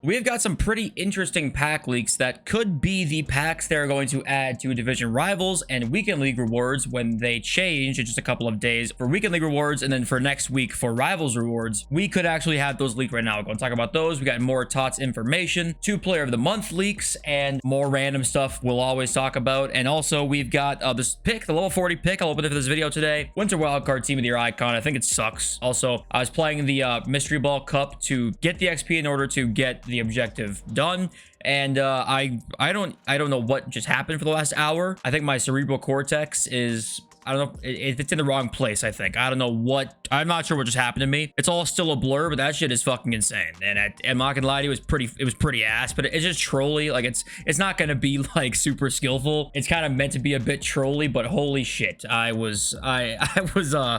We've got some pretty interesting pack leaks that could be the packs they're going to add to division rivals and weekend league rewards when they change in just a couple of days for weekend league rewards, and then for next week for rivals rewards. We could actually have those leaked right now. We're going to talk about those. We got more TOTS information, 2 player of the month leaks, and more random stuff we'll always talk about. And also we've got this pick, the level 40 pick. I'll open it for this video today. Winter wildcard team of the year icon. I think it sucks. Also, I was playing the mystery ball cup to get the XP in order to get the objective done, and I don't know what just happened for the last hour. I think my cerebral cortex is, I don't know, it's in the wrong place. I think, I don't know what, I'm not sure what just happened to me. It's all still a blur, but that shit is fucking insane. And I'm not gonna lie to you, it was pretty ass, but it's just trolly. Like, it's not gonna be like super skillful. It's kind of meant to be a bit trolly, but holy shit, I was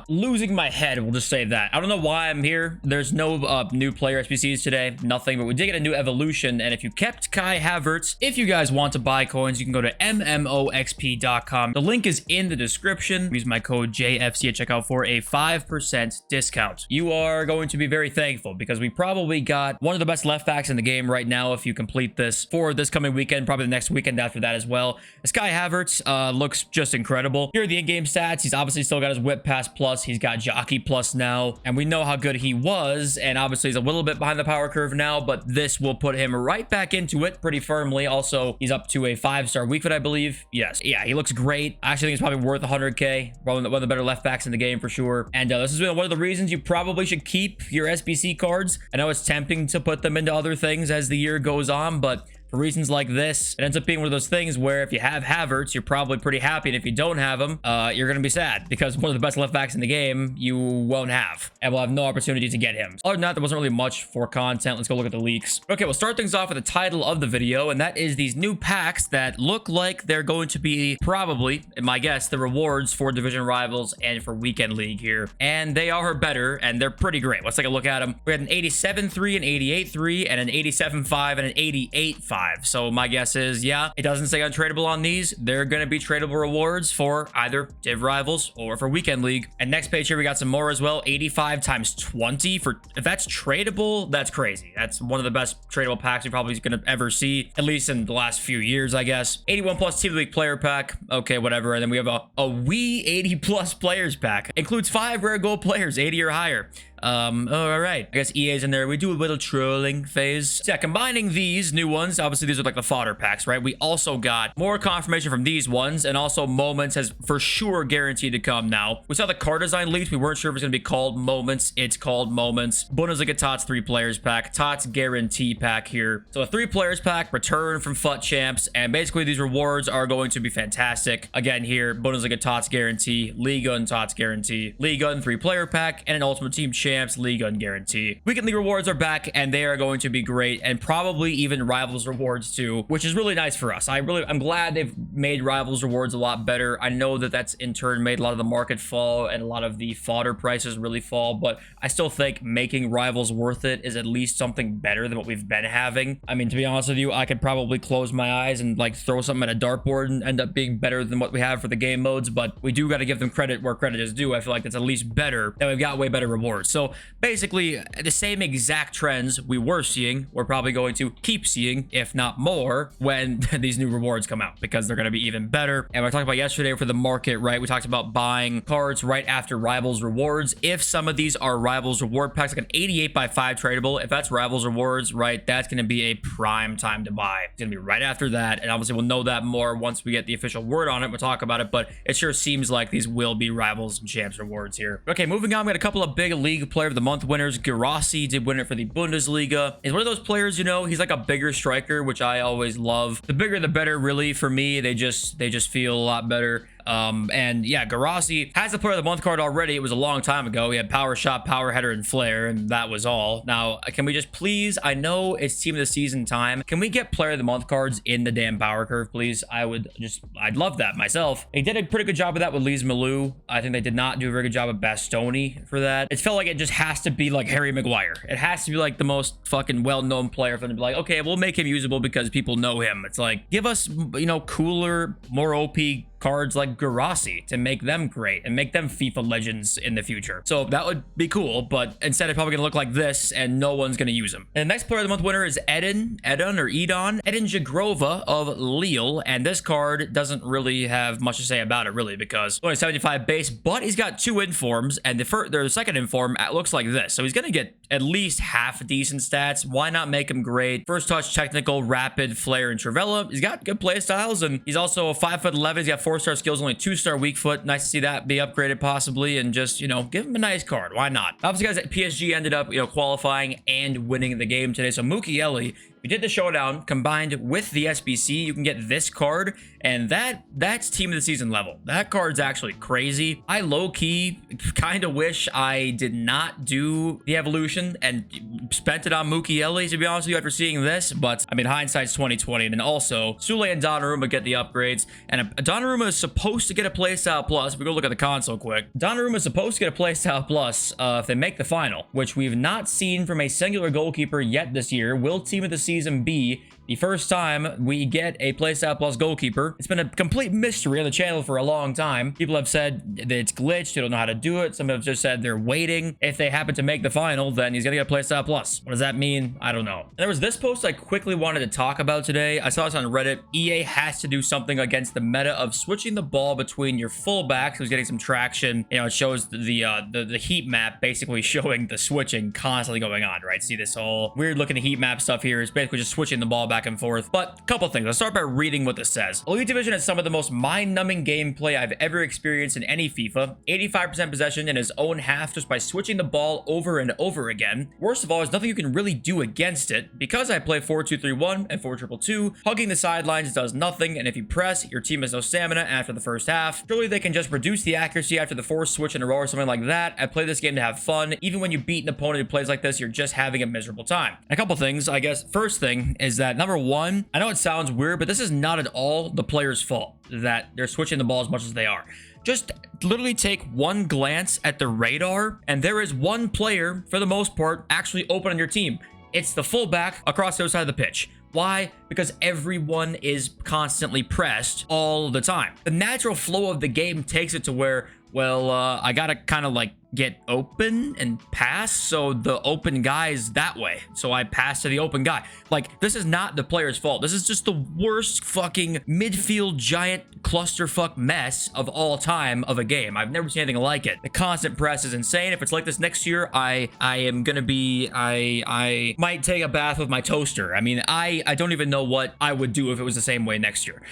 losing my head. We'll just say that. I don't know why I'm here. There's no new player SBCs today, nothing, but we did get a new evolution. And if you kept Kai Havertz, if you guys want to buy coins, you can go to mmoxp.com. The link is in the description. Use my code JFC at checkout for a 5% discount. You are going to be very thankful because we probably got one of the best left backs in the game right now if you complete this for this coming weekend, probably the next weekend after that as well. This Kai Havertz looks just incredible. Here are the in-game stats. He's obviously still got his whip pass plus. He's got jockey plus now, and we know how good he was, and obviously he's a little bit behind the power curve now, but this will put him right back into it pretty firmly. Also, he's up to a 5-star weak foot, I believe. Yes. Yeah, he looks great. I actually think it's probably worth 100k. One of the better left backs in the game for sure. And this has been one of the reasons you probably should keep your SBC cards. I know it's tempting to put them into other things as the year goes on, but for reasons like this, it ends up being one of those things where if you have Havertz, you're probably pretty happy. And if you don't have him, you're going to be sad because one of the best left backs in the game, you won't have. And we'll have no opportunity to get him. Other than that, there wasn't really much for content. Let's go look at the leaks. Okay, we'll start things off with the title of the video. And that is these new packs that look like they're going to be probably, in my guess, the rewards for division rivals and for weekend league here. And they are better and they're pretty great. Let's take a look at them. We had an 87-3, an 88-3, and an 87-5, and an 88-5. So my guess is, yeah, it doesn't say untradeable on these. They're going to be tradable rewards for either div rivals or for weekend league. And next page here, we got some more as well. 85 times 20 for, if that's tradable, that's crazy. That's one of the best tradable packs you're probably going to ever see, at least in the last few years, I guess. 81 plus team league player pack. Okay, whatever. And then we have a Wii 80 plus players pack. Includes 5 rare gold players, 80 or higher. All right, I guess EA's in there. We do a little trolling phase. So yeah, combining these new ones, obviously these are like the fodder packs, right? We also got more confirmation from these ones, and also Moments has for sure guaranteed to come now. We saw the card design leaked. We weren't sure if it was going to be called Moments. It's called Moments. Bundesliga TOTS 3 players pack, TOTS guarantee pack here. So a 3 players pack, return from FUT champs, and basically these rewards are going to be fantastic. Again here, Bundesliga TOTS guarantee, Ligue TOTS guarantee, Ligue 3 player pack, and an Ultimate Team champs League guarantee. Weekend league rewards are back and they are going to be great, and probably even rivals rewards too, which is really nice for us. I'm glad they've made rivals rewards a lot better. I know that that's in turn made a lot of the market fall and a lot of the fodder prices really fall, but I still think making rivals worth it is at least something better than what we've been having. I mean, to be honest with you, I could probably close my eyes and like throw something at a dartboard and end up being better than what we have for the game modes, but we do got to give them credit where credit is due. I feel like that's at least better, and we've got way better rewards. So basically the same exact trends we were seeing, we're probably going to keep seeing, if not more, when these new rewards come out, because they're going to be even better. And we talked about yesterday for the market, right? We talked about buying cards right after rivals rewards. If some of these are rivals reward packs, like an 88/5 tradable, if that's rivals rewards, right, that's going to be a prime time to buy. It's going to be right after that, and obviously we'll know that more once we get the official word on it. We'll talk about it, but it sure seems like these will be rivals and champs rewards here. Okay, moving on, we got a couple of big league player of the month winners. Gerassi did win it for the Bundesliga. He's one of those players, you know, he's like a bigger striker, which I always love. The bigger the better, really, for me. They just feel a lot better. And yeah, Gerassi has the player of the month card already. It was a long time ago. He had power shot, power header, and flair, and that was all. Now, can we just please, I know it's team of the season time, can we get player of the month cards in the damn power curve, please? I'd love that myself. They did a pretty good job of that with Lise Malou. I think they did not do a very good job of Bastoni for that. It felt like it just has to be like Harry Maguire. It has to be like the most fucking well-known player for them to be like, okay, we'll make him usable because people know him. It's like, give us, you know, cooler, more OP cards like Garasi to make them great and make them FIFA legends in the future. So that would be cool, but instead it's probably gonna look like this and no one's gonna use them. And the next player of the month winner is Edin Jagrova of Lille, and this card doesn't really have much to say about it really because only 75 base, but he's got 2 informs, and the second inform looks like this, so he's gonna get at least half decent stats. Why not make him great? First touch, technical, rapid, flare, and Travella. He's got good play styles, and he's also 5'11". He's got 4-star skills, only 2-star weak foot. Nice to see that be upgraded possibly, and just, you know, give him a nice card. Why not? Obviously, guys, at PSG ended up, you know, qualifying and winning the game today. So Mukiele, we did the showdown combined with the SBC. You can get this card, and that's team of the season level. That card's actually crazy. I low-key kind of wish I did not do the evolution and spent it on Mukiele, to be honest with you, after seeing this. But I mean, hindsight's 2020. And then also Sule and Donnarumma get the upgrades, and Donnarumma is supposed to get a playstyle plus. We go look at the console quick. Donnarumma is supposed to get a playstyle plus if they make the final, which we've not seen from a singular goalkeeper yet this year. Will team of the season be the first time we get a playstyle plus goalkeeper? It's been a complete mystery on the channel for a long time. People have said that it's glitched, they don't know how to do it. Some have just said they're waiting. If they happen to make the final, then he's gonna get a playstyle plus. What does that mean? I don't know. And there was this post I quickly wanted to talk about today. I saw this on Reddit. EA has to do something against the meta of switching the ball between your fullbacks, who's getting some traction. You know, it shows the heat map basically showing the switching constantly going on, right? See this whole weird looking heat map stuff here is basically just switching the ball back and forth. But a couple things. I'll start by reading what this says. Elite Division has some of the most mind-numbing gameplay I've ever experienced in any FIFA. 85% possession in his own half just by switching the ball over and over again. Worst of all, there's nothing you can really do against it. Because I play 4-2-3-1 and 4-2-2-2, hugging the sidelines does nothing, and if you press, your team has no stamina after the first half. Surely they can just reduce the accuracy after the force switch in a row or something like that. I play this game to have fun. Even when you beat an opponent who plays like this, you're just having a miserable time. And a couple things, I guess. First thing is that number one, I know it sounds weird, but this is not at all the player's fault that they're switching the ball as much as they are. Just literally take one glance at the radar, and there is one player, for the most part, actually open on your team. It's the fullback across the other side of the pitch. Why? Because everyone is constantly pressed all the time. The natural flow of the game takes it to where, well, I gotta kind of like get open and pass, so the open guy is that way, so I pass to the open guy. Like, this is not the player's fault. This is just the worst fucking midfield giant clusterfuck mess of all time of a game. I've never seen anything like it. The constant press is insane. If it's like this next year, I might take a bath with my toaster. I mean, I don't even know what I would do if it was the same way next year.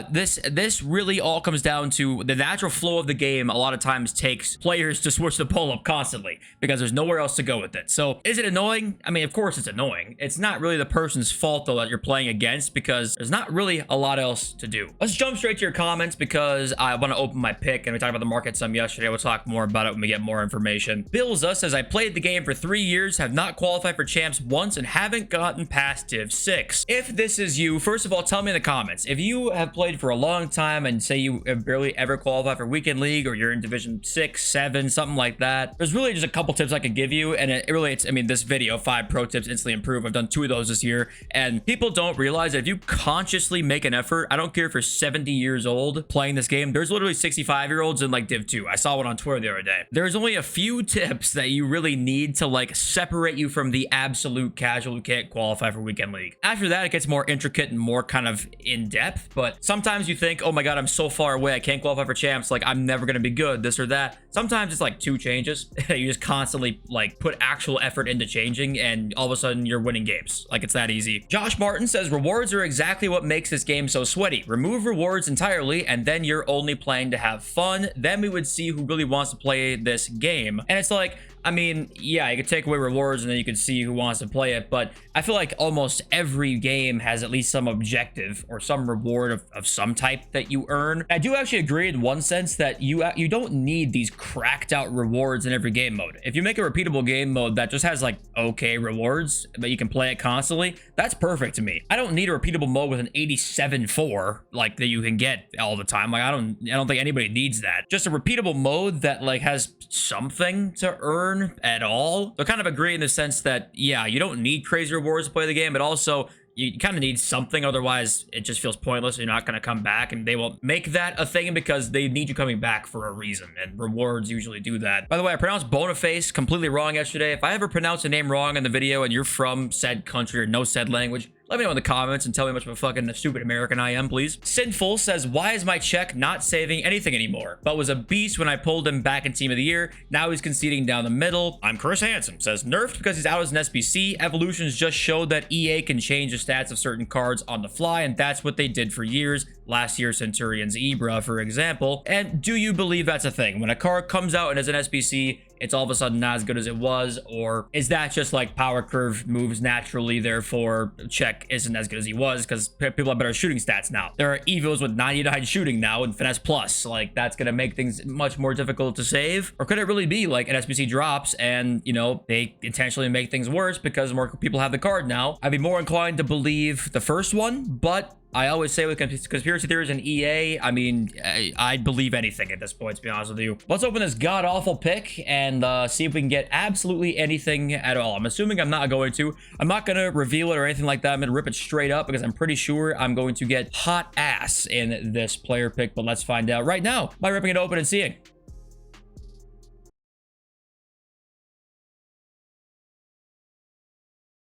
This really all comes down to the natural flow of the game. A lot of times takes players to switch the pull up constantly because there's nowhere else to go with it. So is it annoying? I mean, of course it's annoying. It's not really the person's fault though that you're playing against, because there's not really a lot else to do. Let's jump straight to your comments because I want to open my pick, and we talked about the market some yesterday. We'll talk more about it when we get more information. Billza says, I played the game for 3 years, have not qualified for champs once, and haven't gotten past Div 6. If this is you, first of all, tell me in the comments. If you have played for a long time and say you have barely ever qualified for Weekend League, or you're in Division 6, 7, something like that, there's really just a couple tips I could give you, and I mean, this video, 5 pro tips instantly improve. I've done 2 of those this year, and people don't realize that if you consciously make an effort, I don't care if you're 70 years old playing this game, there's literally 65-year-olds in like Div 2. I saw one on Twitter the other day. There's only a few tips that you really need to like separate you from the absolute casual who can't qualify for Weekend League. After that, it gets more intricate and more kind of in depth, but sometimes you think, oh my god, I'm so far away, I can't qualify for champs, like I'm never gonna be good, this or that. Sometimes it's like 2 changes. You just constantly like put actual effort into changing, and all of a sudden you're winning games. Like, it's that easy. Josh Martin says, rewards are exactly what makes this game so sweaty. Remove rewards entirely, and then you're only playing to have fun. Then we would see who really wants to play this game. And it's like, I mean, yeah, you could take away rewards and then you could see who wants to play it, but I feel like almost every game has at least some objective or some reward of some type that you earn. I do actually agree in one sense that you don't need these cracked out rewards in every game mode. If you make a repeatable game mode that just has like okay rewards, but you can play it constantly, that's perfect to me. I don't need a repeatable mode with an 87-4 like that you can get all the time. Like, I don't think anybody needs that. Just a repeatable mode that like has something to earn at all. So I kind of agree in the sense that, yeah, you don't need crazy rewards to play the game, but also you kind of need something, otherwise it just feels pointless. You're not going to come back, and they will make that a thing because they need you coming back for a reason, and rewards usually do that. By the way, I pronounced Boniface completely wrong yesterday. If I ever pronounce a name wrong in the video and you're from said country or no said language, let me know in the comments and tell me how much of a fucking stupid American I am, please. Sinful says, why is my Czech not saving anything anymore? But was a beast when I pulled him back in Team of the Year. Now he's conceding down the middle. I'm Chris Hansen. Says, nerfed because he's out as an SBC. Evolutions just showed that EA can change the stats of certain cards on the fly, and that's what they did for years. Last year, Centurion's Ibra, for example. And do you believe that's a thing? When a card comes out and is an SBC, it's all of a sudden not as good as it was? Or is that just like power curve moves naturally, therefore Czech isn't as good as he was because people have better shooting stats now? There are Evos with 99 shooting now and Finesse Plus. Like, that's going to make things much more difficult to save? Or could it really be like an SBC drops and, you know, they intentionally make things worse because more people have the card now? I'd be more inclined to believe the first one, but I always say with conspiracy theories and EA, I mean, I'd believe anything at this point, to be honest with you. Let's open this god-awful pick and see if we can get absolutely anything at all. I'm assuming I'm not going to. I'm not going to reveal it or anything like that. I'm going to rip it straight up because I'm pretty sure I'm going to get hot ass in this player pick, but let's find out right now by ripping it open and seeing.